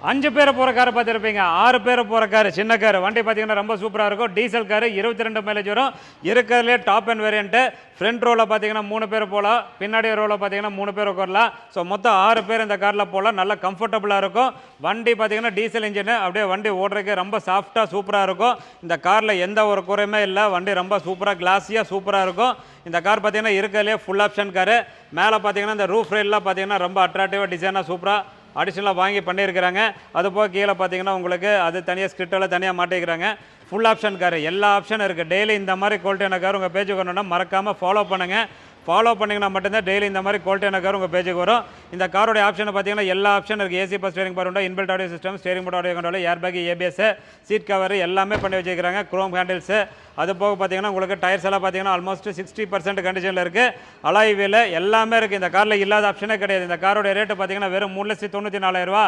5 பேர் போகிற காரை பார்த்துருப்பீங்க. 6 பேர் போகிற கார், சின்ன கார். வண்டி பார்த்தீங்கன்னா ரொம்ப சூப்பராக இருக்கும். டீசல் கார், 22 மைலேஜ் வரும். இருக்கிறதுலே டாப் அண்ட் வேரியண்ட்டு. ஃப்ரண்ட் ரோவில் பார்த்தீங்கன்னா 3 பேர் போகலாம், பின்னாடி ரோவில் பார்த்தீங்கன்னா 3 பேர் உட்காரலாம். ஸோ மொத்தம் 6 பேர் இந்த காரில் போகலாம். நல்லா கம்ஃபர்டபுளாக இருக்கும். வண்டி பார்த்தீங்கன்னா டீசல் இன்ஜினு, அப்படியே வண்டி ஓடுறதுக்கு ரொம்ப சாஃப்டாக சூப்பராக இருக்கும். இந்த காரில் எந்த ஒரு குறையுமே இல்லை. வண்டி ரொம்ப சூப்பராக கிளாஸியாக சூப்பராக இருக்கும். இந்த கார் பார்த்தீங்கன்னா இருக்கிறதுலே ஃபுல் ஆப்ஷன் காரு. மேலே பார்த்தீங்கன்னா இந்த ரூஃப் ரெயிலாம் பார்த்தீங்கன்னா ரொம்ப அட்ராக்டிவாக டிசைனாக சூப்பராக அடிஷனலாக வாங்கி பண்ணியிருக்கிறாங்க. அது போக கீழே பார்த்தீங்கன்னா உங்களுக்கு அது தனியாக ஸ்கிரிப்டெல்லாம் தனியாக மாட்டிக்கிறாங்க. ஃபுல் ஆப்ஷன் கார், எல்லா ஆப்ஷனும் இருக்குது. டெய்லி இந்த மாதிரி குவாலிட்டியான கார் உங்கள் பேஜுக்கு வரணும்னா மறக்காமல் ஃபாலோ பண்ணுங்கள். ஃபாலோ பண்ணிங்கன்னா மட்டும்தான் டெய்லி இந்த மாதிரி குவாலிட்டியான கார் உங்கள் பேஜுக்கு வரும். இந்த காரோடைய ஆப்ஷனை பார்த்தீங்கன்னா எல்லா ஆப்ஷன் இருக்குது. ஏசி பஸ் ஸ்டேரிங் பவர் உண்டு, inbuilt audio system, steering board audio control, airbag, ABS, seat cover எல்லாமே பண்ணி வச்சுக்கிறாங்க. Chrome handles. அது போக பார்த்தீங்கன்னா உங்களுக்கு டயர்ஸ் எல்லாம் பார்த்தீங்கன்னா ஆல்மோஸ்ட் 60% கண்டிஷனில் இருக்குது. அலாய் வீல் எல்லாமே இருக்குது. இந்த காரில் இல்லாத ஆப்ஷனே கிடையாது. இந்த காரோடைய ரேட்டு பார்த்தீங்கன்னா வெறும் 3,94,000 ரூபா.